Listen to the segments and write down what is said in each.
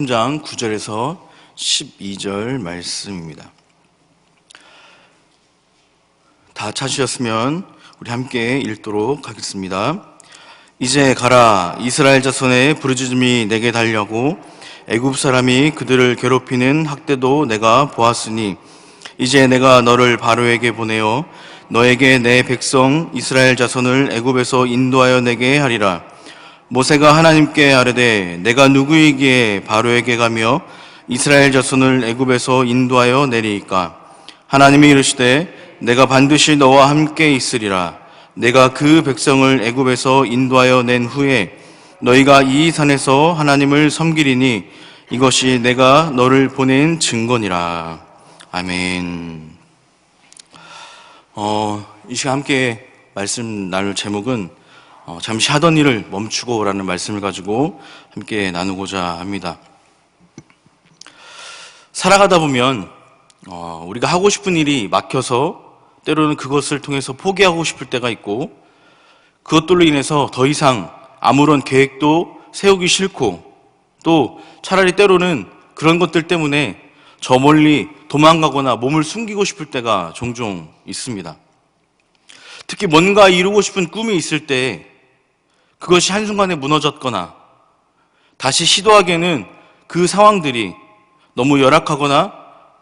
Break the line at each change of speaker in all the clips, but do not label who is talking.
3장 9절에서 12절 말씀입니다. 다 찾으셨으면 우리 함께 읽도록 하겠습니다. 이제 가라. 이스라엘 자손의 부르짖음이 내게 달려고 애굽 사람이 그들을 괴롭히는 학대도 내가 보았으니 이제 내가 너를 바로에게 보내어 너에게 내 백성 이스라엘 자손을 애굽에서 인도하여 내게 하리라. 모세가 하나님께 아뢰되 내가 누구이기에 바로에게 가며 이스라엘 자손을 애굽에서 인도하여 내리이까? 하나님이 이르시되 내가 반드시 너와 함께 있으리라. 내가 그 백성을 애굽에서 인도하여 낸 후에 너희가 이 산에서 하나님을 섬기리니 이것이 내가 너를 보낸 증거니라. 아멘. 이 시간 함께 말씀 나눌 제목은 잠시 하던 일을 멈추고 라는 말씀을 가지고 함께 나누고자 합니다. 살아가다 보면 우리가 하고 싶은 일이 막혀서 때로는 그것을 통해서 포기하고 싶을 때가 있고, 그것들로 인해서 더 이상 아무런 계획도 세우기 싫고, 또 차라리 때로는 그런 것들 때문에 저 멀리 도망가거나 몸을 숨기고 싶을 때가 종종 있습니다. 특히 뭔가 이루고 싶은 꿈이 있을 때 그것이 한순간에 무너졌거나 다시 시도하기에는 그 상황들이 너무 열악하거나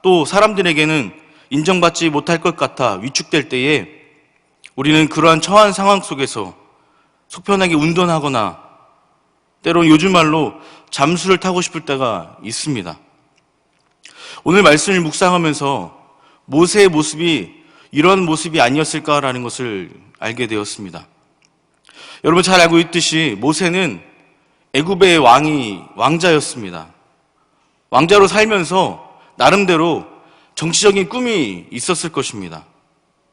또 사람들에게는 인정받지 못할 것 같아 위축될 때에 우리는 그러한 처한 상황 속에서 속편하게 운동하거나 때로는 요즘 말로 잠수를 타고 싶을 때가 있습니다. 오늘 말씀을 묵상하면서 모세의 모습이 이런 모습이 아니었을까라는 것을 알게 되었습니다. 여러분 잘 알고 있듯이 모세는 애굽의 왕자였습니다. 왕자로 살면서 나름대로 정치적인 꿈이 있었을 것입니다.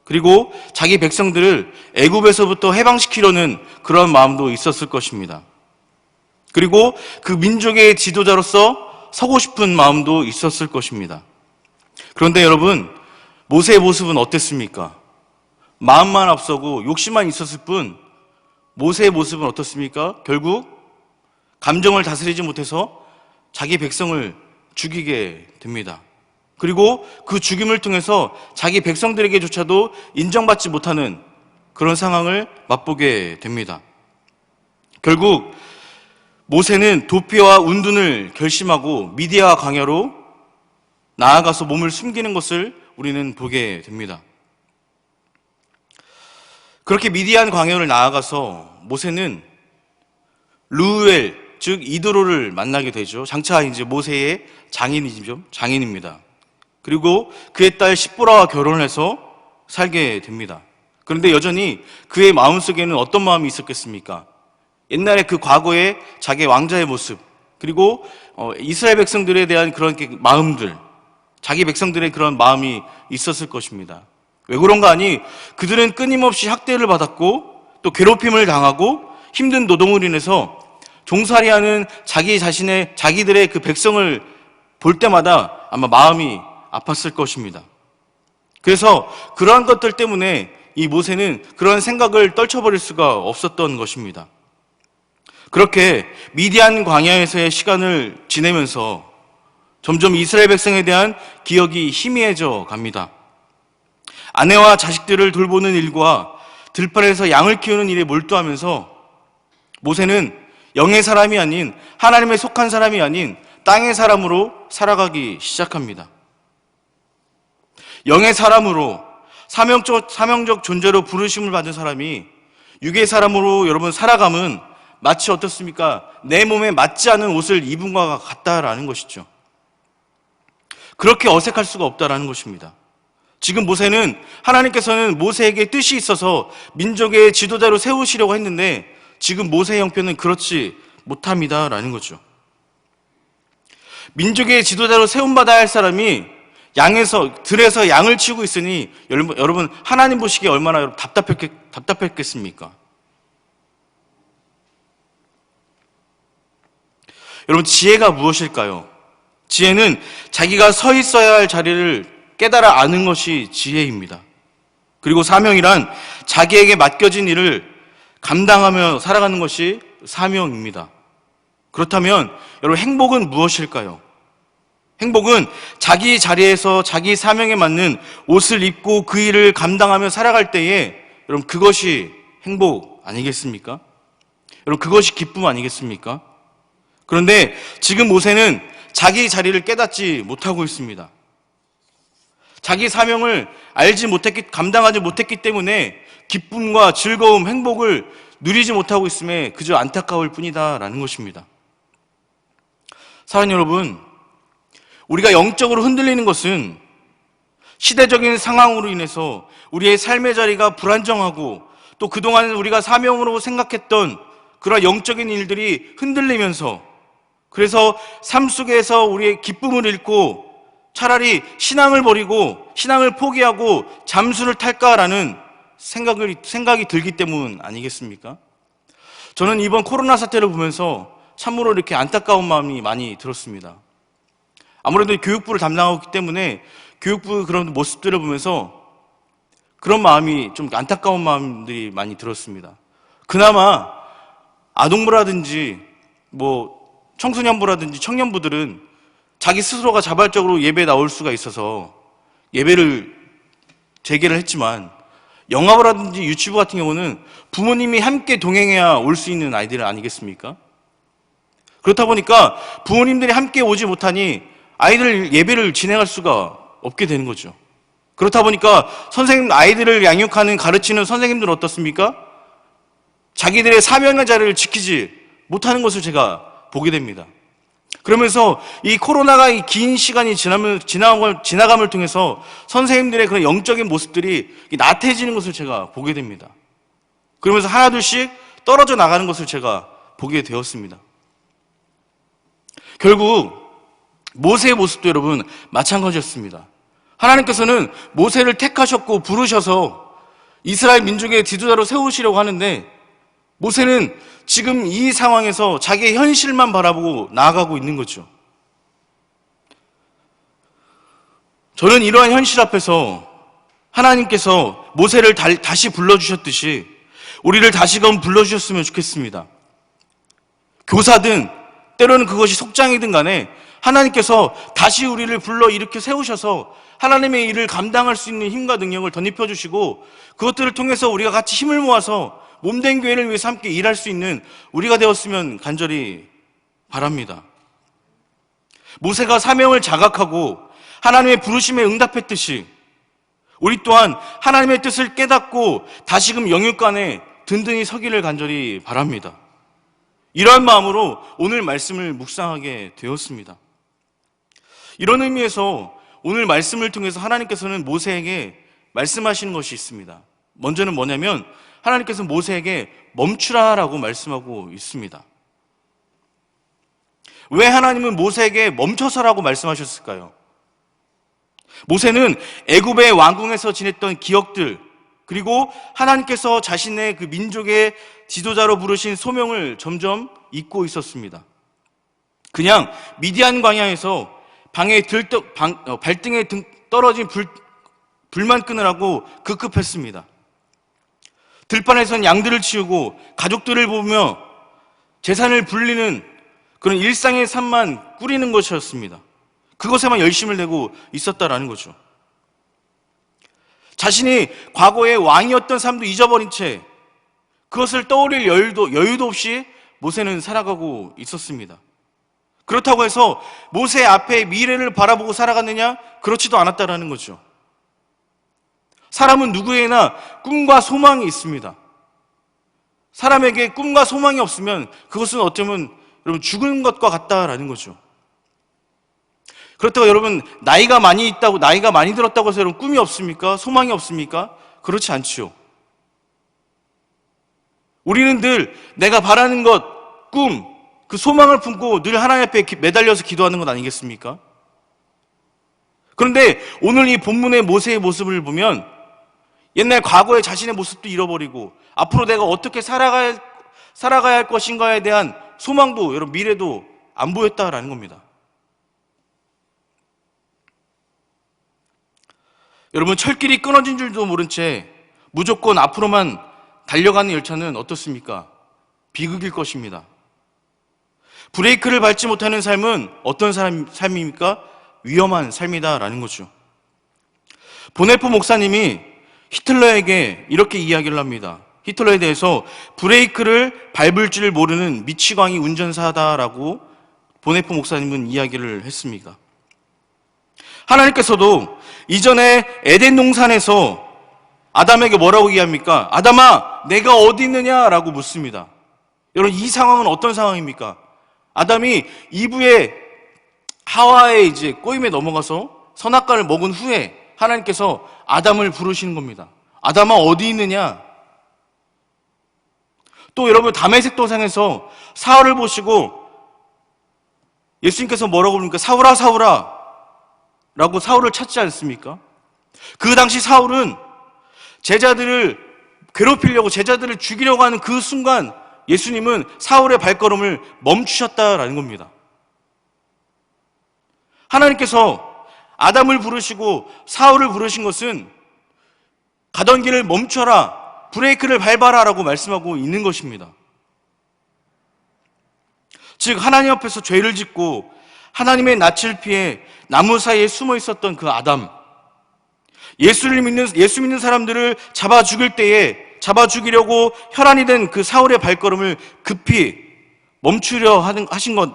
그리고 자기 백성들을 애굽에서부터 해방시키려는 그런 마음도 있었을 것입니다. 그리고 그 민족의 지도자로서 서고 싶은 마음도 있었을 것입니다. 그런데 여러분, 모세의 모습은 어땠습니까? 마음만 앞서고 욕심만 있었을 뿐 모세의 모습은 어떻습니까? 결국 감정을 다스리지 못해서 자기 백성을 죽이게 됩니다. 그리고 그 죽임을 통해서 자기 백성들에게조차도 인정받지 못하는 그런 상황을 맛보게 됩니다. 결국 모세는 도피와 운둔을 결심하고 미디아 광야로 나아가서 몸을 숨기는 것을 우리는 보게 됩니다. 그렇게 미디안 광야를 나아가서 모세는 르우엘, 즉 이드로를 만나게 되죠. 장차 이제 모세의 장인입니다. 그리고 그의 딸 십보라와 결혼을 해서 살게 됩니다. 그런데 여전히 그의 마음속에는 어떤 마음이 있었겠습니까? 옛날에 그 과거의 자기 왕자의 모습, 그리고 이스라엘 백성들에 대한 그런 마음들, 자기 백성들의 그런 마음이 있었을 것입니다. 왜 그런가 하니 그들은 끊임없이 학대를 받았고 또 괴롭힘을 당하고 힘든 노동을 인해서 종살이하는 자기들의 그 백성을 볼 때마다 아마 마음이 아팠을 것입니다. 그래서 그러한 것들 때문에 이 모세는 그런 생각을 떨쳐버릴 수가 없었던 것입니다. 그렇게 미디안 광야에서의 시간을 지내면서 점점 이스라엘 백성에 대한 기억이 희미해져 갑니다. 아내와 자식들을 돌보는 일과 들판에서 양을 키우는 일에 몰두하면서 모세는 영의 사람이 아닌, 하나님에 속한 사람이 아닌 땅의 사람으로 살아가기 시작합니다. 영의 사람으로 사명적 존재로 부르심을 받은 사람이 육의 사람으로 여러분 살아감은 마치 어떻습니까? 내 몸에 맞지 않은 옷을 입은 것과 같다라는 것이죠. 그렇게 어색할 수가 없다라는 것입니다. 지금 모세는, 하나님께서는 모세에게 뜻이 있어서 민족의 지도자로 세우시려고 했는데 지금 모세의 형편은 그렇지 못합니다라는 거죠. 민족의 지도자로 세움받아야 할 사람이 들에서 양을 치우고 있으니 여러분 하나님 보시기에 얼마나 답답했겠습니까? 여러분 지혜가 무엇일까요? 지혜는 자기가 서 있어야 할 자리를 깨달아 아는 것이 지혜입니다. 그리고 사명이란 자기에게 맡겨진 일을 감당하며 살아가는 것이 사명입니다. 그렇다면 여러분, 행복은 무엇일까요? 행복은 자기 자리에서 자기 사명에 맞는 옷을 입고 그 일을 감당하며 살아갈 때에 여러분, 그것이 행복 아니겠습니까? 여러분, 그것이 기쁨 아니겠습니까? 그런데 지금 모세는 자기 자리를 깨닫지 못하고 있습니다. 자기 사명을 감당하지 못했기 때문에 기쁨과 즐거움, 행복을 누리지 못하고 있음에 그저 안타까울 뿐이다라는 것입니다. 사랑하는 여러분, 우리가 영적으로 흔들리는 것은 시대적인 상황으로 인해서 우리의 삶의 자리가 불안정하고 또 그동안 우리가 사명으로 생각했던 그런 영적인 일들이 흔들리면서 그래서 삶 속에서 우리의 기쁨을 잃고 차라리 신앙을 버리고 신앙을 포기하고 잠수를 탈까라는 생각이 들기 때문 아니겠습니까? 저는 이번 코로나 사태를 보면서 참으로 이렇게 안타까운 마음이 많이 들었습니다. 아무래도 교육부를 담당하고 있기 때문에 교육부 그런 모습들을 보면서 그런 마음이 좀 안타까운 마음들이 많이 들었습니다. 그나마 아동부라든지 청소년부라든지 청년부들은 자기 스스로가 자발적으로 예배에 나올 수가 있어서 예배를 재개를 했지만 영화부라든지 유치부 같은 경우는 부모님이 함께 동행해야 올 수 있는 아이들 아니겠습니까? 그렇다 보니까 부모님들이 함께 오지 못하니 아이들 예배를 진행할 수가 없게 되는 거죠. 그렇다 보니까 아이들을 양육하는 가르치는 선생님들은 어떻습니까? 자기들의 사명의 자리를 지키지 못하는 것을 제가 보게 됩니다. 그러면서 이 코로나가 긴 시간이 지나감을 통해서 선생님들의 그런 영적인 모습들이 나태해지는 것을 제가 보게 됩니다. 그러면서 하나둘씩 떨어져 나가는 것을 제가 보게 되었습니다. 결국 모세의 모습도 여러분 마찬가지였습니다. 하나님께서는 모세를 택하셨고 부르셔서 이스라엘 민족의 지도자로 세우시려고 하는데 모세는 지금 이 상황에서 자기의 현실만 바라보고 나아가고 있는 거죠. 저는 이러한 현실 앞에서 하나님께서 모세를 다시 불러주셨듯이 우리를 다시금 불러주셨으면 좋겠습니다. 교사든 때로는 그것이 속장이든 간에 하나님께서 다시 우리를 불러 일으켜 세우셔서 하나님의 일을 감당할 수 있는 힘과 능력을 덧입혀 주시고 그것들을 통해서 우리가 같이 힘을 모아서 몸된 교회를 위해서 함께 일할 수 있는 우리가 되었으면 간절히 바랍니다. 모세가 사명을 자각하고 하나님의 부르심에 응답했듯이 우리 또한 하나님의 뜻을 깨닫고 다시금 영육간에 든든히 서기를 간절히 바랍니다. 이러한 마음으로 오늘 말씀을 묵상하게 되었습니다. 이런 의미에서 오늘 말씀을 통해서 하나님께서는 모세에게 말씀하시는 것이 있습니다. 먼저는 뭐냐면 하나님께서 모세에게 멈추라라고 말씀하고 있습니다. 왜 하나님은 모세에게 멈춰서라고 말씀하셨을까요? 모세는 애굽의 왕궁에서 지냈던 기억들 그리고 하나님께서 자신의 그 민족의 지도자로 부르신 소명을 점점 잊고 있었습니다. 그냥 미디안 광야에서 발등에 떨어진 불만 끄느라고 급급했습니다. 들판에선 양들을 치우고 가족들을 보며 재산을 불리는 그런 일상의 삶만 꾸리는 것이었습니다. 그것에만 열심을 내고 있었다라는 거죠. 자신이 과거에 왕이었던 삶도 잊어버린 채 그것을 떠올릴 여유도 없이 모세는 살아가고 있었습니다. 그렇다고 해서 모세 앞에 미래를 바라보고 살아갔느냐? 그렇지도 않았다라는 거죠. 사람은 누구에나 꿈과 소망이 있습니다. 사람에게 꿈과 소망이 없으면 그것은 어쩌면 여러분 죽은 것과 같다라는 거죠. 그렇다고 여러분 나이가 많이 들었다고 해서 여러분 꿈이 없습니까? 소망이 없습니까? 그렇지 않지요. 우리는 늘 내가 바라는 것, 꿈, 그 소망을 품고 늘 하나님 앞에 매달려서 기도하는 것 아니겠습니까? 그런데 오늘 이 본문의 모세의 모습을 보면 옛날 과거의 자신의 모습도 잃어버리고 앞으로 내가 어떻게 살아가야 할 것인가에 대한 소망도 여러분 미래도 안 보였다라는 겁니다. 여러분 철길이 끊어진 줄도 모른 채 무조건 앞으로만 달려가는 열차는 어떻습니까? 비극일 것입니다. 브레이크를 밟지 못하는 삶은 어떤 삶입니까? 위험한 삶이다라는 거죠. 보네포 목사님이 히틀러에게 이렇게 이야기를 합니다. 히틀러에 대해서 브레이크를 밟을 줄 모르는 미치광이 운전사다라고 보네포 목사님은 이야기를 했습니다. 하나님께서도 이전에 에덴 동산에서 아담에게 뭐라고 이야기합니까? 아담아, 내가 어디 있느냐라고 묻습니다. 여러분, 이 상황은 어떤 상황입니까? 아담이 이브의 하와의 이제 꼬임에 넘어가서 선악과를 먹은 후에 하나님께서 아담을 부르시는 겁니다. 아담아, 어디 있느냐? 또 여러분, 다메섹 도상에서 사울을 보시고 예수님께서 뭐라고 부릅니까? 사울아, 사울아 라고 사울을 찾지 않습니까? 그 당시 사울은 제자들을 괴롭히려고, 제자들을 죽이려고 하는 그 순간 예수님은 사울의 발걸음을 멈추셨다라는 겁니다. 하나님께서 아담을 부르시고 사울을 부르신 것은 가던 길을 멈춰라, 브레이크를 밟아라 라고 말씀하고 있는 것입니다. 즉, 하나님 앞에서 죄를 짓고 하나님의 낯을 피해 나무 사이에 숨어 있었던 그 아담, 예수 믿는 사람들을 잡아 죽이려고 혈안이 된 그 사울의 발걸음을 급히 멈추려 하신 것,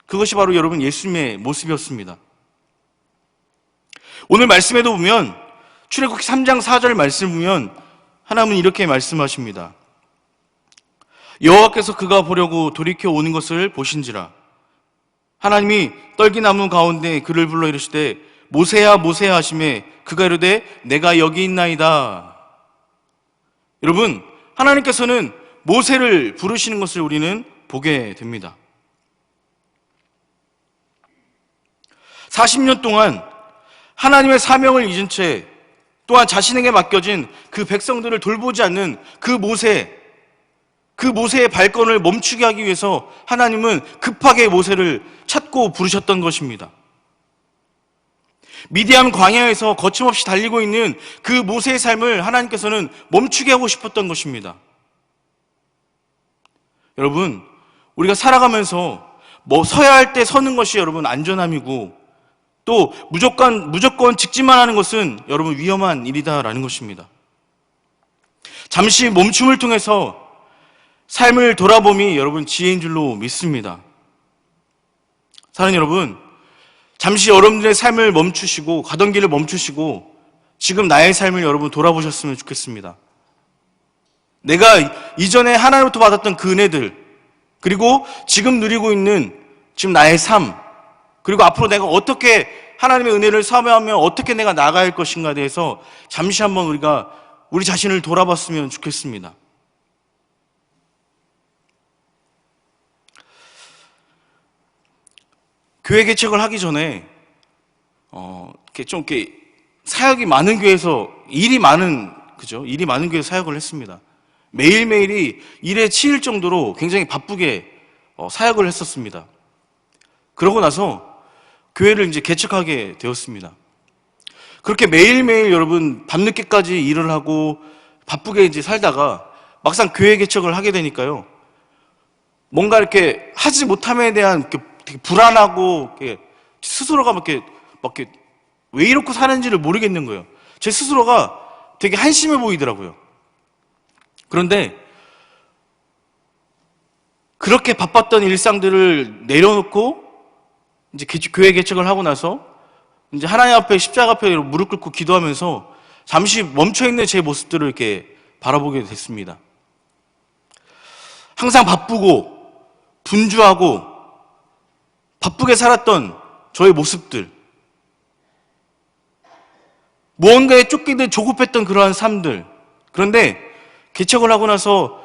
그것이 바로 여러분 예수님의 모습이었습니다. 오늘 말씀에도 보면 출애굽기 3장 4절 말씀 보면 하나님은 이렇게 말씀하십니다. 여호와께서 그가 보려고 돌이켜 오는 것을 보신지라. 하나님이 떨기나무 가운데 그를 불러 이르시되 모세야 모세야 하시매 그가 이르되 내가 여기 있나이다. 여러분, 하나님께서는 모세를 부르시는 것을 우리는 보게 됩니다. 40년 동안 하나님의 사명을 잊은 채 또한 자신에게 맡겨진 그 백성들을 돌보지 않는 그 모세의 발걸음을 멈추게 하기 위해서 하나님은 급하게 모세를 찾고 부르셨던 것입니다. 미디안 광야에서 거침없이 달리고 있는 그 모세의 삶을 하나님께서는 멈추게 하고 싶었던 것입니다. 여러분, 우리가 살아가면서 서야 할 때 서는 것이 여러분 안전함이고, 또 무조건 직진만 하는 것은 여러분 위험한 일이다라는 것입니다. 잠시 멈춤을 통해서 삶을 돌아봄이 여러분 지혜인 줄로 믿습니다. 사랑하는 여러분, 잠시 여러분들의 삶을 멈추시고 가던 길을 멈추시고 지금 나의 삶을 여러분 돌아보셨으면 좋겠습니다. 내가 이전에 하나님부터 받았던 그 은혜들, 그리고 지금 누리고 있는 지금 나의 삶, 그리고 앞으로 내가 어떻게 하나님의 은혜를 사모하며 어떻게 내가 나아가야 할 것인가에 대해서 잠시 한번 우리가 우리 자신을 돌아봤으면 좋겠습니다. 교회 개척을 하기 전에 이렇게 사역이 많은 교회에서 일이 많은 교회에서 사역을 했습니다. 매일매일이 일에 치일 정도로 굉장히 바쁘게 사역을 했었습니다. 그러고 나서 교회를 이제 개척하게 되었습니다. 그렇게 매일매일 여러분 밤늦게까지 일을 하고 바쁘게 이제 살다가 막상 교회 개척을 하게 되니까요, 뭔가 이렇게 하지 못함에 대한 되게 불안하고 스스로가 막 이렇게 왜 이렇게 사는지를 모르겠는 거예요. 제 스스로가 되게 한심해 보이더라고요. 그런데 그렇게 바빴던 일상들을 내려놓고 이제 교회 개척을 하고 나서 이제 하나님 앞에 십자가 앞에 무릎 꿇고 기도하면서 잠시 멈춰있는 제 모습들을 이렇게 바라보게 됐습니다. 항상 바쁘고 분주하고 바쁘게 살았던 저의 모습들, 무언가에 쫓기듯 조급했던 그러한 삶들. 그런데 개척을 하고 나서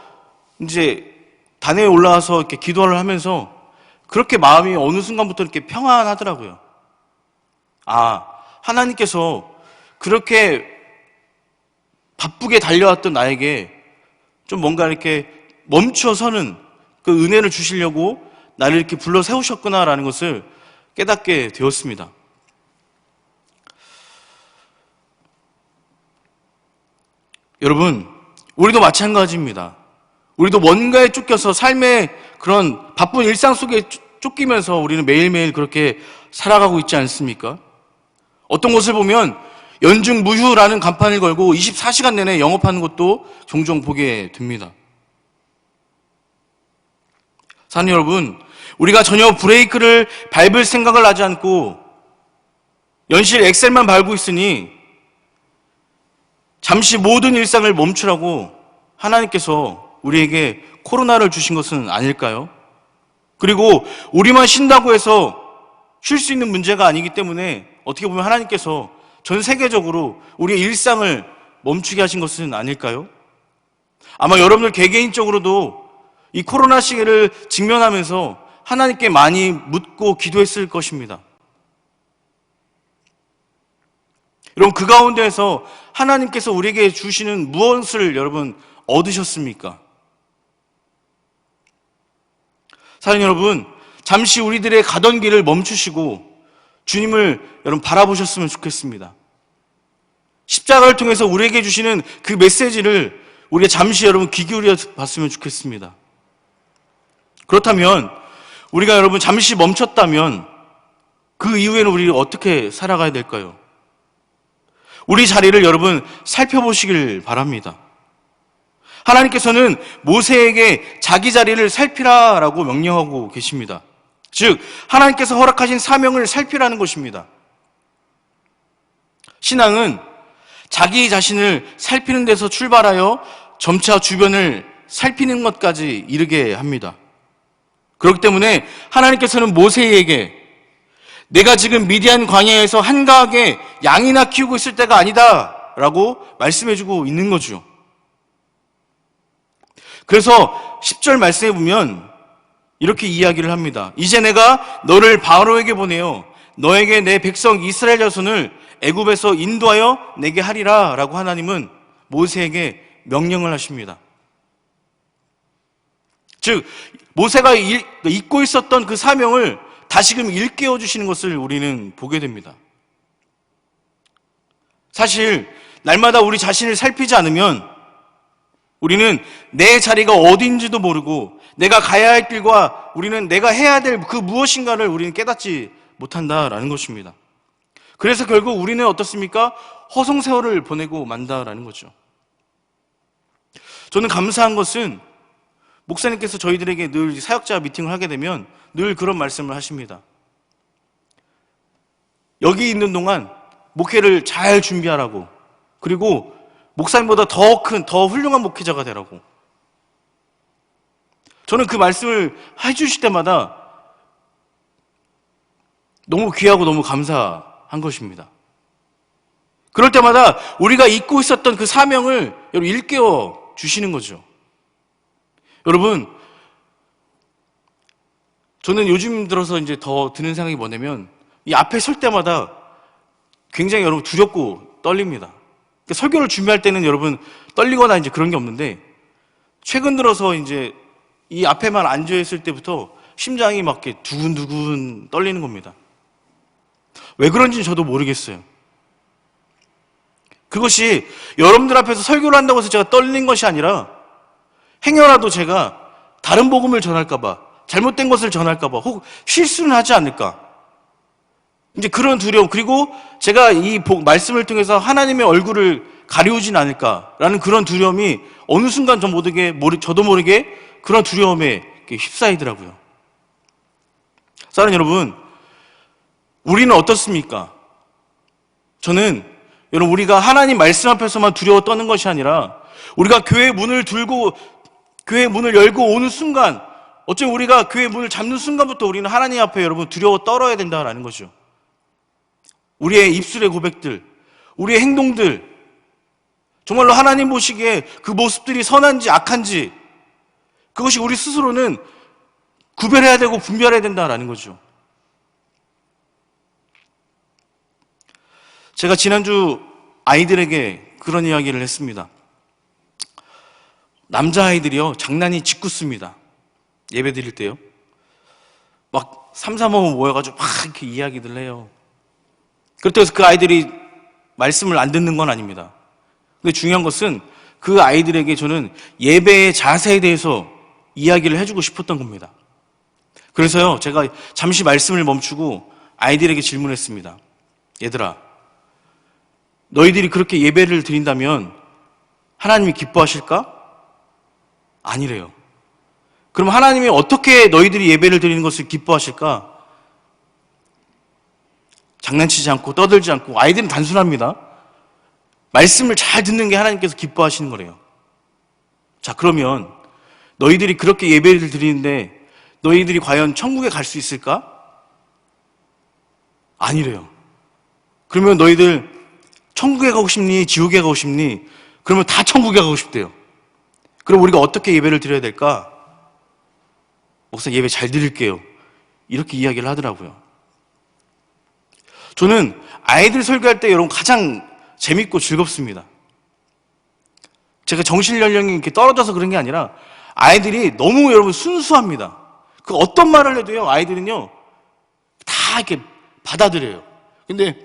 이제 단회에 올라와서 이렇게 기도를 하면서 그렇게 마음이 어느 순간부터 이렇게 평안하더라고요. 아, 하나님께서 그렇게 바쁘게 달려왔던 나에게 좀 뭔가 이렇게 멈춰서는 그 은혜를 주시려고 나를 이렇게 불러 세우셨구나라는 것을 깨닫게 되었습니다. 여러분, 우리도 마찬가지입니다. 우리도 뭔가에 쫓겨서 삶의 그런 바쁜 일상 속에 쫓기면서 우리는 매일매일 그렇게 살아가고 있지 않습니까? 어떤 곳을 보면 연중무휴라는 간판을 걸고 24시간 내내 영업하는 것도 종종 보게 됩니다. 사랑하는 여러분, 우리가 전혀 브레이크를 밟을 생각을 하지 않고 연실 엑셀만 밟고 있으니 잠시 모든 일상을 멈추라고 하나님께서 우리에게 코로나를 주신 것은 아닐까요? 그리고 우리만 쉰다고 해서 쉴 수 있는 문제가 아니기 때문에 어떻게 보면 하나님께서 전 세계적으로 우리의 일상을 멈추게 하신 것은 아닐까요? 아마 여러분들 개개인적으로도 이 코로나 시기를 직면하면서 하나님께 많이 묻고 기도했을 것입니다. 여러분, 그 가운데에서 하나님께서 우리에게 주시는 무엇을 여러분 얻으셨습니까? 사랑하는 여러분, 잠시 우리들의 가던 길을 멈추시고 주님을 여러분 바라보셨으면 좋겠습니다. 십자가를 통해서 우리에게 주시는 그 메시지를 우리가 잠시 여러분 귀 기울여 봤으면 좋겠습니다. 그렇다면 우리가 여러분 잠시 멈췄다면 그 이후에는 우리 어떻게 살아가야 될까요? 우리 자리를 여러분 살펴보시길 바랍니다. 하나님께서는 모세에게 자기 자리를 살피라라고 명령하고 계십니다. 즉 하나님께서 허락하신 사명을 살피라는 것입니다. 신앙은 자기 자신을 살피는 데서 출발하여 점차 주변을 살피는 것까지 이르게 합니다. 그렇기 때문에 하나님께서는 모세에게 내가 지금 미디안 광야에서 한가하게 양이나 키우고 있을 때가 아니다 라고 말씀해주고 있는 거죠. 그래서 10절 말씀해 보면 이렇게 이야기를 합니다. 이제 내가 너를 바로에게 보내어 너에게 내 백성 이스라엘 자손을 애굽에서 인도하여 내게 하리라 라고 하나님은 모세에게 명령을 하십니다. 즉 모세가 잊고 있었던 그 사명을 다시금 일깨워 주시는 것을 우리는 보게 됩니다. 사실 날마다 우리 자신을 살피지 않으면 우리는 내 자리가 어딘지도 모르고 내가 가야 할 길과 우리는 내가 해야 될 그 무엇인가를 우리는 깨닫지 못한다라는 것입니다. 그래서 결국 우리는 어떻습니까? 허송세월을 보내고 만다라는 거죠. 저는 감사한 것은 목사님께서 저희들에게 늘 사역자 미팅을 하게 되면 늘 그런 말씀을 하십니다. 여기 있는 동안 목회를 잘 준비하라고, 그리고 목사님보다 더 큰, 더 훌륭한 목회자가 되라고. 저는 그 말씀을 해주실 때마다 너무 귀하고 너무 감사한 것입니다. 그럴 때마다 우리가 잊고 있었던 그 사명을 일깨워 주시는 거죠. 여러분, 저는 요즘 들어서 이제 더 드는 생각이 뭐냐면 이 앞에 설 때마다 굉장히 여러분 두렵고 떨립니다. 그러니까 설교를 준비할 때는 여러분 떨리거나 이제 그런 게 없는데 최근 들어서 이제 이 앞에만 앉아 있을 때부터 심장이 막 이렇게 두근두근 떨리는 겁니다. 왜 그런지는 저도 모르겠어요. 그것이 여러분들 앞에서 설교를 한다고 해서 제가 떨린 것이 아니라 행여라도 제가 다른 복음을 전할까봐, 잘못된 것을 전할까봐, 혹 실수는 하지 않을까. 이제 그런 두려움, 그리고 제가 이 말씀을 통해서 하나님의 얼굴을 가리우진 않을까라는 그런 두려움이 어느 순간 저도 모르게 그런 두려움에 휩싸이더라고요. 사랑하는 여러분, 우리는 어떻습니까? 저는 여러분 우리가 하나님 말씀 앞에서만 두려워 떠는 것이 아니라 우리가 교회 문을 열고 오는 순간, 어쩌면 우리가 교회 문을 잡는 순간부터 우리는 하나님 앞에 여러분 두려워 떨어야 된다라는 거죠. 우리의 입술의 고백들, 우리의 행동들, 정말로 하나님 보시기에 그 모습들이 선한지 악한지 그것이 우리 스스로는 구별해야 되고 분별해야 된다라는 거죠. 제가 지난주 아이들에게 그런 이야기를 했습니다. 남자아이들이요, 장난이 짓궂습니다. 예배 드릴 때요. 막 3, 4모 모여가지고 막 이렇게 이야기들 해요. 그렇다고 해서 그 아이들이 말씀을 안 듣는 건 아닙니다. 근데 중요한 것은 그 아이들에게 저는 예배의 자세에 대해서 이야기를 해주고 싶었던 겁니다. 그래서요, 제가 잠시 말씀을 멈추고 아이들에게 질문했습니다. 얘들아, 너희들이 그렇게 예배를 드린다면 하나님이 기뻐하실까? 아니래요. 그럼 하나님이 어떻게 너희들이 예배를 드리는 것을 기뻐하실까? 장난치지 않고 떠들지 않고, 아이들은 단순합니다. 말씀을 잘 듣는 게 하나님께서 기뻐하시는 거래요. 자, 그러면 너희들이 그렇게 예배를 드리는데 너희들이 과연 천국에 갈 수 있을까? 아니래요. 그러면 너희들 천국에 가고 싶니? 지옥에 가고 싶니? 그러면 다 천국에 가고 싶대요. 그럼 우리가 어떻게 예배를 드려야 될까? 목사 예배 잘 드릴게요. 이렇게 이야기를 하더라고요. 저는 아이들 설교할 때 여러분 가장 재밌고 즐겁습니다. 제가 정신 연령이 이렇게 떨어져서 그런 게 아니라 아이들이 너무 여러분 순수합니다. 그 어떤 말을 해도요, 아이들은요, 다 이렇게 받아들여요. 근데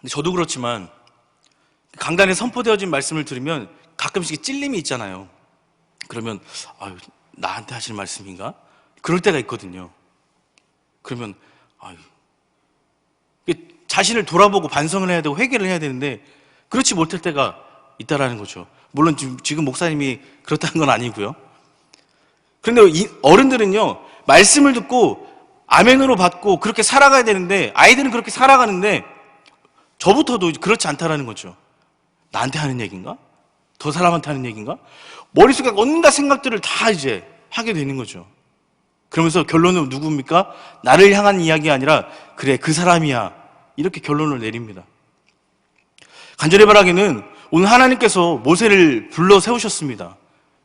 저도 그렇지만 강단에 선포되어진 말씀을 들으면 가끔씩 찔림이 있잖아요. 그러면 아유, 나한테 하실 말씀인가? 그럴 때가 있거든요. 그러면 아유, 자신을 돌아보고 반성을 해야 되고 회개를 해야 되는데 그렇지 못할 때가 있다라는 거죠. 물론 지금 목사님이 그렇다는 건 아니고요. 그런데 이 어른들은요, 말씀을 듣고 아멘으로 받고 그렇게 살아가야 되는데 아이들은 그렇게 살아가는데 저부터도 그렇지 않다라는 거죠. 나한테 하는 얘기인가? 더 사람한테 하는 얘기인가? 머릿속에 온갖 생각들을 다 이제 하게 되는 거죠. 그러면서 결론은 누굽니까? 나를 향한 이야기가 아니라 그래, 그 사람이야. 이렇게 결론을 내립니다. 간절히 바라기는 오늘 하나님께서 모세를 불러 세우셨습니다.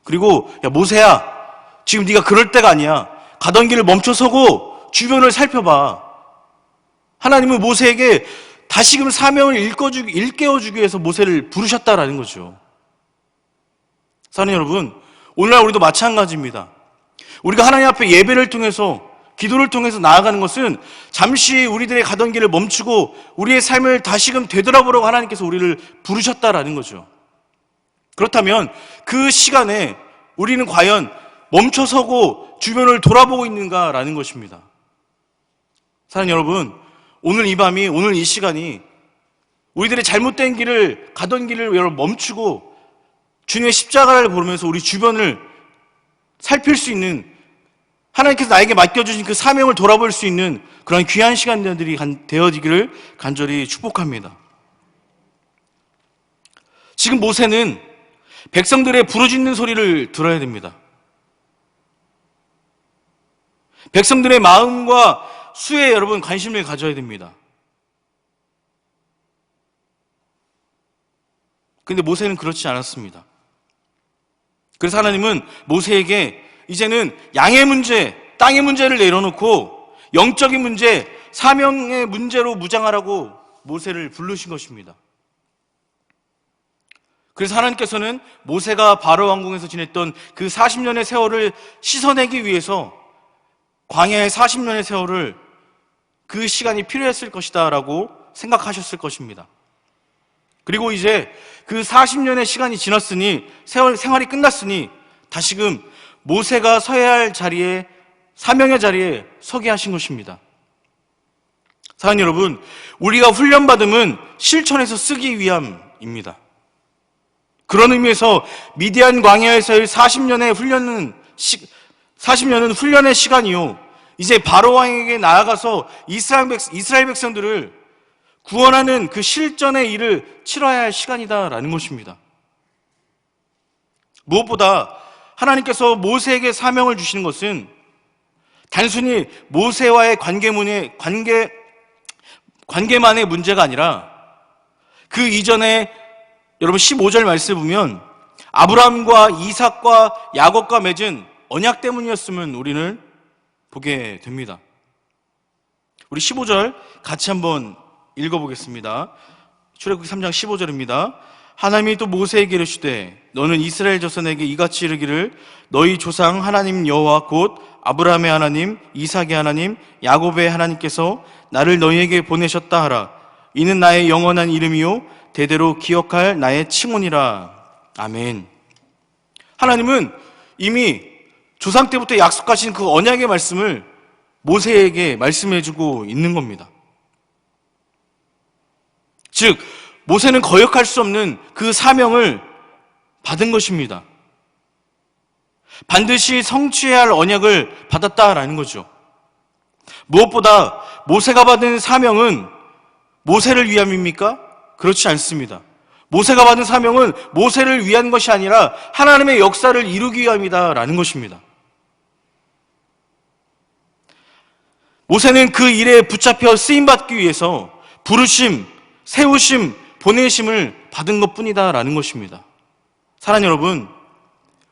그리고 야, 모세야, 지금 네가 그럴 때가 아니야. 가던 길을 멈춰서고 주변을 살펴봐. 하나님은 모세에게 다시금 사명을 일깨워주기 위해서 모세를 부르셨다라는 거죠. 사랑하는 여러분, 오늘날 우리도 마찬가지입니다. 우리가 하나님 앞에 예배를 통해서, 기도를 통해서 나아가는 것은 잠시 우리들의 가던 길을 멈추고 우리의 삶을 다시금 되돌아보려고 하나님께서 우리를 부르셨다라는 거죠. 그렇다면 그 시간에 우리는 과연 멈춰서고 주변을 돌아보고 있는가라는 것입니다. 사랑하는 여러분, 오늘 이 밤이, 오늘 이 시간이 우리들의 잘못된 길을, 가던 길을 여러분 멈추고 주님의 십자가를 보면서 우리 주변을 살필 수 있는, 하나님께서 나에게 맡겨주신 그 사명을 돌아볼 수 있는 그런 귀한 시간들이 되어지기를 간절히 축복합니다. 지금 모세는 백성들의 부르짖는 소리를 들어야 됩니다. 백성들의 마음과 수에 여러분 관심을 가져야 됩니다. 그런데 모세는 그렇지 않았습니다. 그래서 하나님은 모세에게 이제는 양의 문제, 땅의 문제를 내려놓고 영적인 문제, 사명의 문제로 무장하라고 모세를 부르신 것입니다. 그래서 하나님께서는 모세가 바로 왕궁에서 지냈던 그 40년의 세월을 씻어내기 위해서 광야의 40년의 세월을, 그 시간이 필요했을 것이다 라고 생각하셨을 것입니다. 그리고 이제 그 40년의 시간이 지났으니, 생활이 끝났으니 다시금 모세가 서야 할 자리에, 사명의 자리에 서게 하신 것입니다. 사랑하는 여러분, 우리가 훈련받음은 실천해서 쓰기 위함입니다. 그런 의미에서 미디안 광야에서의 40년의 훈련은 40년은 훈련의 시간이요, 이제 바로 왕에게 나아가서 이스라엘 백성들을 구원하는 그 실전의 일을 치러야 할 시간이다라는 것입니다. 무엇보다 하나님께서 모세에게 사명을 주시는 것은 단순히 모세와의 관계만의 문제가 아니라 그 이전에 여러분 15절 말씀을 보면 아브라함과 이삭과 야곱과 맺은 언약 때문이었음을 우리는 보게 됩니다. 우리 15절 같이 한번 읽어보겠습니다. 출애굽기 3장 15절입니다. 하나님이 또 모세에게 이르시되 너는 이스라엘 자손에게 이같이 이르기를 너희 조상 하나님 여호와 곧 아브라함의 하나님, 이삭의 하나님, 야곱의 하나님께서 나를 너희에게 보내셨다 하라. 이는 나의 영원한 이름이요 대대로 기억할 나의 칭혼이라. 아멘. 하나님은 이미 조상 때부터 약속하신 그 언약의 말씀을 모세에게 말씀해주고 있는 겁니다. 즉, 모세는 거역할 수 없는 그 사명을 받은 것입니다. 반드시 성취해야 할 언약을 받았다라는 거죠. 무엇보다 모세가 받은 사명은 모세를 위함입니까? 그렇지 않습니다. 모세가 받은 사명은 모세를 위한 것이 아니라 하나님의 역사를 이루기 위함이다라는 것입니다. 모세는 그 일에 붙잡혀 쓰임받기 위해서 부르심, 세우심, 보내심을 받은 것뿐이다라는 것입니다. 사랑하는 여러분,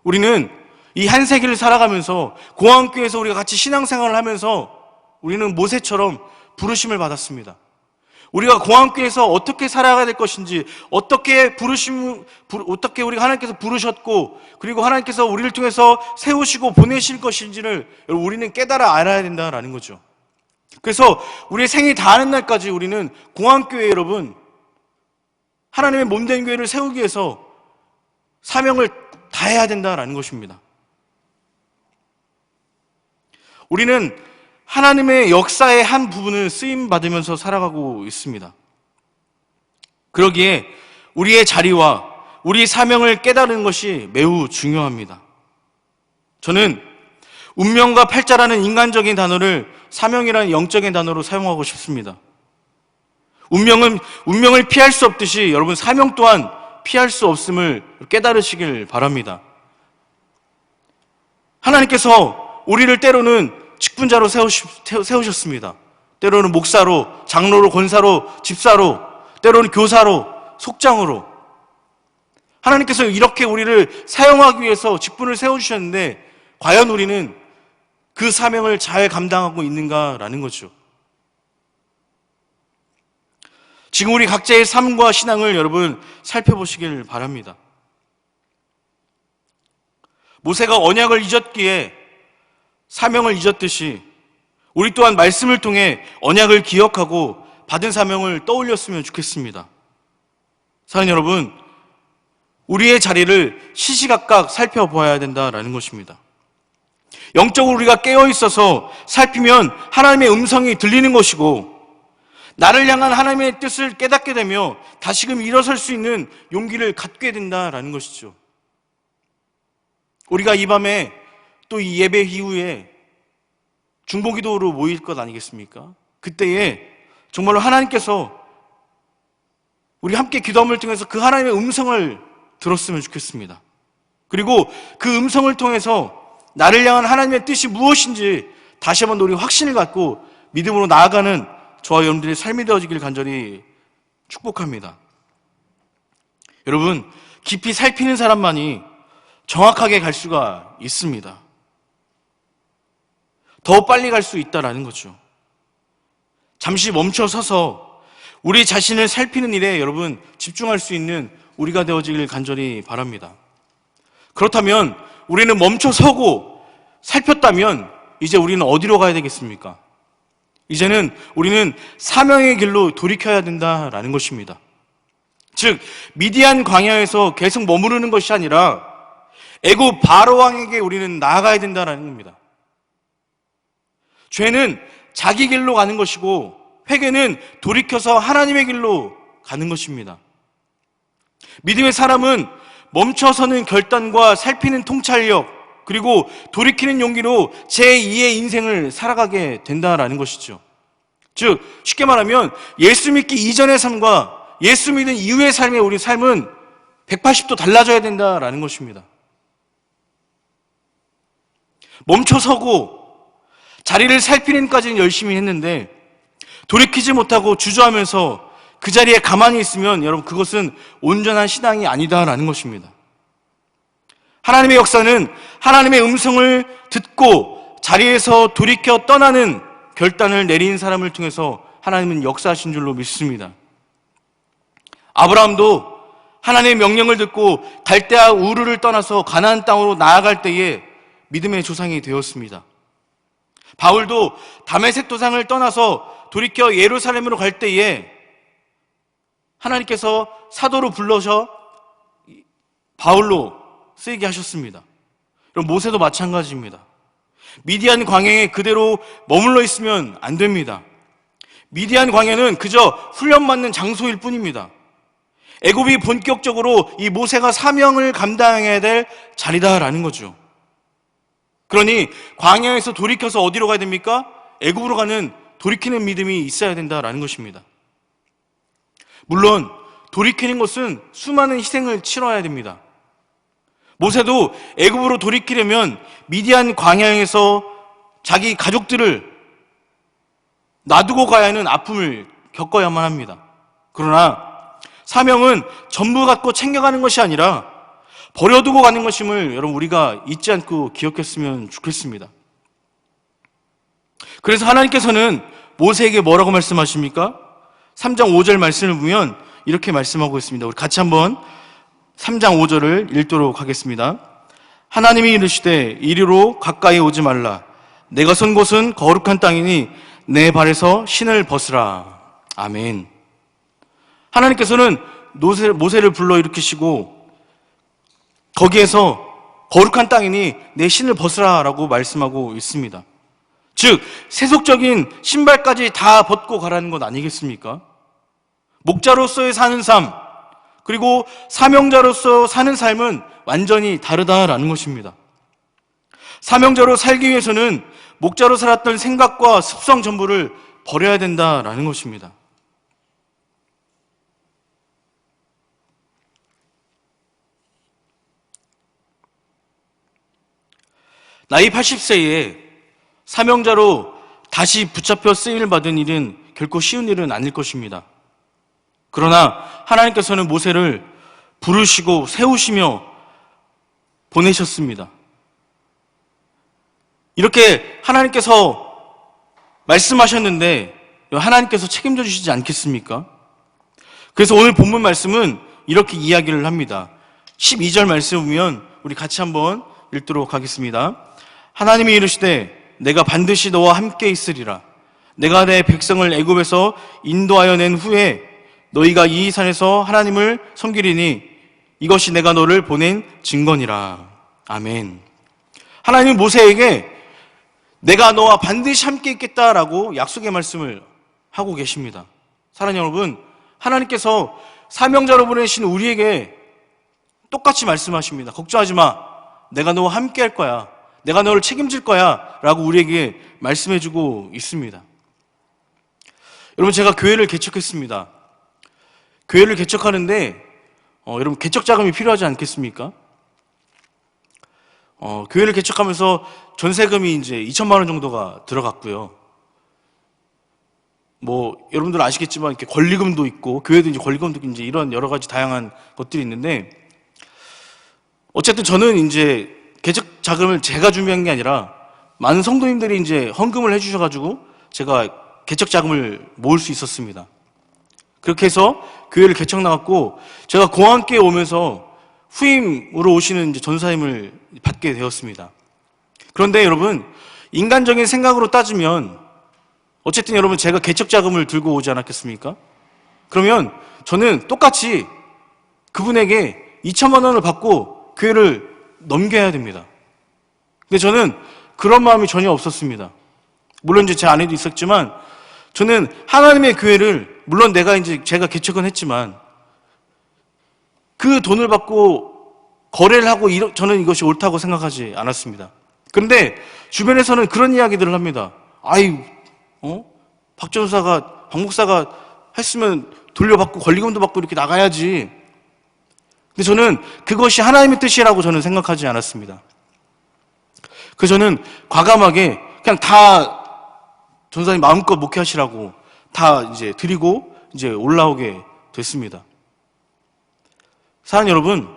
우리는 이 한 세기를 살아가면서 공항교회에서 우리가 같이 신앙생활을 하면서 우리는 모세처럼 부르심을 받았습니다. 우리가 공항교회에서 어떻게 살아가야 될 것인지, 어떻게 우리가 하나님께서 부르셨고, 그리고 하나님께서 우리를 통해서 세우시고 보내실 것인지를 우리는 깨달아 알아야 된다라는 거죠. 그래서 우리의 생이 다하는 날까지 우리는 공항교회 여러분, 하나님의 몸된 교회를 세우기 위해서 사명을 다해야 된다라는 것입니다. 우리는 하나님의 역사의 한 부분을 쓰임받으면서 살아가고 있습니다. 그러기에 우리의 자리와 우리의 사명을 깨달은 것이 매우 중요합니다. 저는 운명과 팔자라는 인간적인 단어를 사명이라는 영적인 단어로 사용하고 싶습니다. 운명을 피할 수 없듯이 여러분 사명 또한 피할 수 없음을 깨달으시길 바랍니다. 하나님께서 우리를 때로는 직분자로 세우셨습니다. 때로는 목사로, 장로로, 권사로, 집사로, 때로는 교사로, 속장으로. 하나님께서 이렇게 우리를 사용하기 위해서 직분을 세워주셨는데 과연 우리는 그 사명을 잘 감당하고 있는가라는 거죠. 지금 우리 각자의 삶과 신앙을 여러분 살펴보시길 바랍니다. 모세가 언약을 잊었기에 사명을 잊었듯이 우리 또한 말씀을 통해 언약을 기억하고 받은 사명을 떠올렸으면 좋겠습니다. 사랑하는 여러분, 우리의 자리를 시시각각 살펴보아야 된다라는 것입니다. 영적으로 우리가 깨어있어서 살피면 하나님의 음성이 들리는 것이고, 나를 향한 하나님의 뜻을 깨닫게 되며 다시금 일어설 수 있는 용기를 갖게 된다라는 것이죠. 우리가 이 밤에 또 이 예배 이후에 중보기도로 모일 것 아니겠습니까? 그때에 정말로 하나님께서 우리 함께 기도함을 통해서 그 하나님의 음성을 들었으면 좋겠습니다. 그리고 그 음성을 통해서 나를 향한 하나님의 뜻이 무엇인지 다시 한번 우리 확신을 갖고 믿음으로 나아가는 저와 여러분들의 삶이 되어지길 간절히 축복합니다. 여러분, 깊이 살피는 사람만이 정확하게 갈 수가 있습니다. 더 빨리 갈 수 있다라는 거죠. 잠시 멈춰 서서 우리 자신을 살피는 일에 여러분 집중할 수 있는 우리가 되어지길 간절히 바랍니다. 그렇다면 우리는 멈춰 서고 살폈다면 이제 우리는 어디로 가야 되겠습니까? 이제는 우리는 사명의 길로 돌이켜야 된다라는 것입니다. 즉 미디안 광야에서 계속 머무르는 것이 아니라 애굽 바로 왕에게 우리는 나아가야 된다라는 겁니다. 죄는 자기 길로 가는 것이고 회개는 돌이켜서 하나님의 길로 가는 것입니다. 믿음의 사람은 멈춰서는 결단과 살피는 통찰력, 그리고 돌이키는 용기로 제2의 인생을 살아가게 된다라는 것이죠. 즉 쉽게 말하면 예수 믿기 이전의 삶과 예수 믿은 이후의 삶의 우리 삶은 180도 달라져야 된다라는 것입니다. 멈춰서고 자리를 살피는 데까지는 열심히 했는데 돌이키지 못하고 주저하면서 그 자리에 가만히 있으면 여러분 그것은 온전한 신앙이 아니다라는 것입니다. 하나님의 역사는 하나님의 음성을 듣고 자리에서 돌이켜 떠나는 결단을 내린 사람을 통해서 하나님은 역사하신 줄로 믿습니다. 아브라함도 하나님의 명령을 듣고 갈대아 우르를 떠나서 가나안 땅으로 나아갈 때에 믿음의 조상이 되었습니다. 바울도 다메섹 도상을 떠나서 돌이켜 예루살렘으로 갈 때에 하나님께서 사도로 불러서 바울로 쓰이게 하셨습니다. 그럼 모세도 마찬가지입니다. 미디안 광야에 그대로 머물러 있으면 안 됩니다. 미디안 광야는 그저 훈련받는 장소일 뿐입니다. 애굽이 본격적으로 이 모세가 사명을 감당해야 될 자리다라는 거죠. 그러니 광야에서 돌이켜서 어디로 가야 됩니까? 애굽으로 가는 돌이키는 믿음이 있어야 된다라는 것입니다. 물론 돌이키는 것은 수많은 희생을 치러야 됩니다. 모세도 애굽으로 돌이키려면 미디안 광야에서 자기 가족들을 놔두고 가야 하는 아픔을 겪어야만 합니다. 그러나 사명은 전부 갖고 챙겨가는 것이 아니라 버려두고 가는 것임을 여러분 우리가 잊지 않고 기억했으면 좋겠습니다. 그래서 하나님께서는 모세에게 뭐라고 말씀하십니까? 3장 5절 말씀을 보면 이렇게 말씀하고 있습니다. 우리 같이 한번 3장 5절을 읽도록 하겠습니다. 하나님이 이르시되 이리로 가까이 오지 말라. 내가 선 곳은 거룩한 땅이니 내 발에서 신을 벗으라. 아멘. 하나님께서는 모세를 불러일으키시고 거기에서 거룩한 땅이니 내 신을 벗으라 라고 말씀하고 있습니다. 즉 세속적인 신발까지 다 벗고 가라는 것 아니겠습니까? 목자로서의 사는 삶, 그리고 사명자로서 사는 삶은 완전히 다르다라는 것입니다. 사명자로 살기 위해서는 목자로 살았던 생각과 습성 전부를 버려야 된다라는 것입니다. 나이 80세에 사명자로 다시 붙잡혀 쓰임을 받은 일은 결코 쉬운 일은 아닐 것입니다. 그러나 하나님께서는 모세를 부르시고 세우시며 보내셨습니다. 이렇게 하나님께서 말씀하셨는데 하나님께서 책임져 주시지 않겠습니까? 그래서 오늘 본문 말씀은 이렇게 이야기를 합니다. 12절 말씀을 보면 우리 같이 한번 읽도록 하겠습니다. 하나님이 이르시되 내가 반드시 너와 함께 있으리라. 내가 내 백성을 애굽에서 인도하여 낸 후에 너희가 이 산에서 하나님을 섬기리니 이것이 내가 너를 보낸 증거니라. 아멘. 하나님은 모세에게 내가 너와 반드시 함께 있겠다라고 약속의 말씀을 하고 계십니다. 사랑하는 여러분, 하나님께서 사명자로 보내신 우리에게 똑같이 말씀하십니다. 걱정하지 마. 내가 너와 함께 할 거야. 내가 너를 책임질 거야 라고 우리에게 말씀해주고 있습니다. 여러분, 제가 교회를 개척했습니다. 교회를 개척하는데 여러분 개척 자금이 필요하지 않겠습니까? 교회를 개척하면서 전세금이 이제 2천만 원 정도가 들어갔고요. 여러분들 아시겠지만 이렇게 권리금도 있고 교회도 이제 권리금도 있고 이제 이런 여러 가지 다양한 것들이 있는데 어쨌든 저는 이제 개척 자금을 제가 준비한 게 아니라 많은 성도님들이 이제 헌금을 해주셔가지고 제가 개척 자금을 모을 수 있었습니다. 그렇게 해서 교회를 개척 나갔고 제가 공안교회 오면서 후임으로 오시는 이제 전사님을 받게 되었습니다. 그런데 여러분 인간적인 생각으로 따지면 어쨌든 여러분 제가 개척 자금을 들고 오지 않았겠습니까? 그러면 저는 똑같이 그분에게 2천만 원을 받고 교회를 넘겨야 됩니다. 근데 저는 그런 마음이 전혀 없었습니다. 물론 이제 제 아내도 있었지만 저는 하나님의 교회를 물론 제가 개척은 했지만 그 돈을 받고 거래를 하고 저는 이것이 옳다고 생각하지 않았습니다. 그런데 주변에서는 그런 이야기들을 합니다. 박 목사가 했으면 돌려받고 권리금도 받고 이렇게 나가야지. 근데 저는 그것이 하나님의 뜻이라고 저는 생각하지 않았습니다. 그래서 저는 과감하게 그냥 다 전사님 마음껏 목회하시라고 다 이제 드리고 이제 올라오게 됐습니다. 사랑하는 여러분,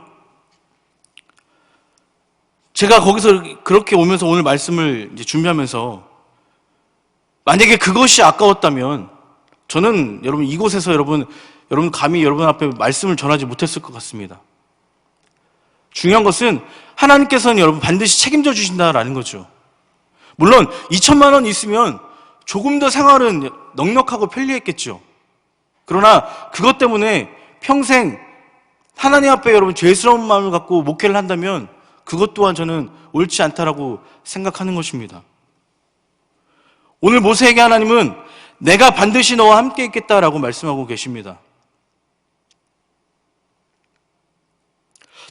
제가 거기서 그렇게 오면서 오늘 말씀을 이제 준비하면서 만약에 그것이 아까웠다면 저는 여러분 이곳에서 여러분 감히 여러분 앞에 말씀을 전하지 못했을 것 같습니다. 중요한 것은 하나님께서는 여러분 반드시 책임져 주신다라는 거죠. 물론 2천만 원 있으면 조금 더 생활은 넉넉하고 편리했겠죠. 그러나 그것 때문에 평생 하나님 앞에 여러분 죄스러운 마음을 갖고 목회를 한다면 그것 또한 저는 옳지 않다라고 생각하는 것입니다. 오늘 모세에게 하나님은 내가 반드시 너와 함께 있겠다라고 말씀하고 계십니다.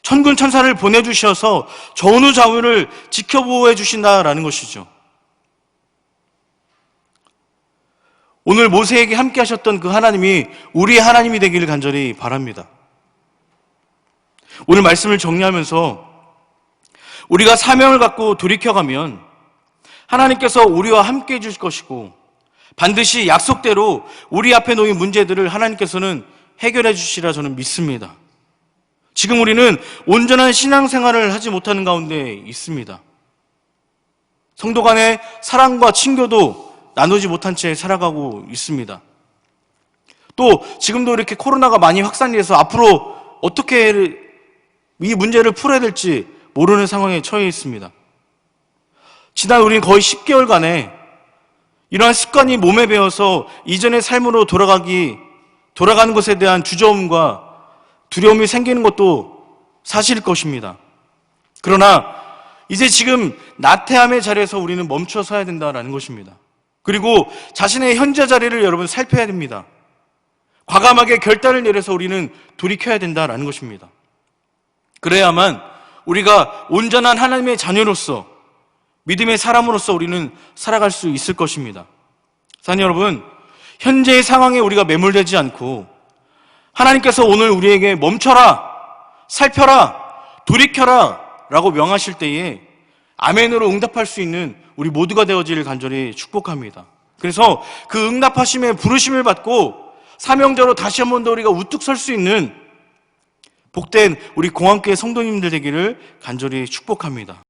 천군 천사를 보내주셔서 전후 좌우를 지켜보호해 주신다라는 것이죠. 오늘 모세에게 함께 하셨던 그 하나님이 우리의 하나님이 되기를 간절히 바랍니다. 오늘 말씀을 정리하면서 우리가 사명을 갖고 돌이켜가면 하나님께서 우리와 함께 해주실 것이고 반드시 약속대로 우리 앞에 놓인 문제들을 하나님께서는 해결해 주시리라 저는 믿습니다. 지금 우리는 온전한 신앙생활을 하지 못하는 가운데 있습니다. 성도 간의 사랑과 친교도 나누지 못한 채 살아가고 있습니다. 또 지금도 이렇게 코로나가 많이 확산이 돼서 앞으로 어떻게 이 문제를 풀어야 될지 모르는 상황에 처해 있습니다. 지난 우리는 거의 10개월간에 이러한 습관이 몸에 배어서 이전의 삶으로 돌아가는 것에 대한 주저움과 두려움이 생기는 것도 사실일 것입니다. 그러나 이제 지금 나태함의 자리에서 우리는 멈춰 서야 된다는 것입니다. 그리고 자신의 현재 자리를 여러분 살펴야 됩니다. 과감하게 결단을 내려서 우리는 돌이켜야 된다는 것입니다. 그래야만 우리가 온전한 하나님의 자녀로서 믿음의 사람으로서 우리는 살아갈 수 있을 것입니다. 사랑하는 여러분, 현재의 상황에 우리가 매몰되지 않고 하나님께서 오늘 우리에게 멈춰라, 살펴라, 돌이켜라 라고 명하실 때에 아멘으로 응답할 수 있는 우리 모두가 되어지길 간절히 축복합니다. 그래서 그 응답하심의 부르심을 받고 사명자로 다시 한 번 더 우리가 우뚝 설 수 있는 복된 우리 공항교회 성도님들 되기를 간절히 축복합니다.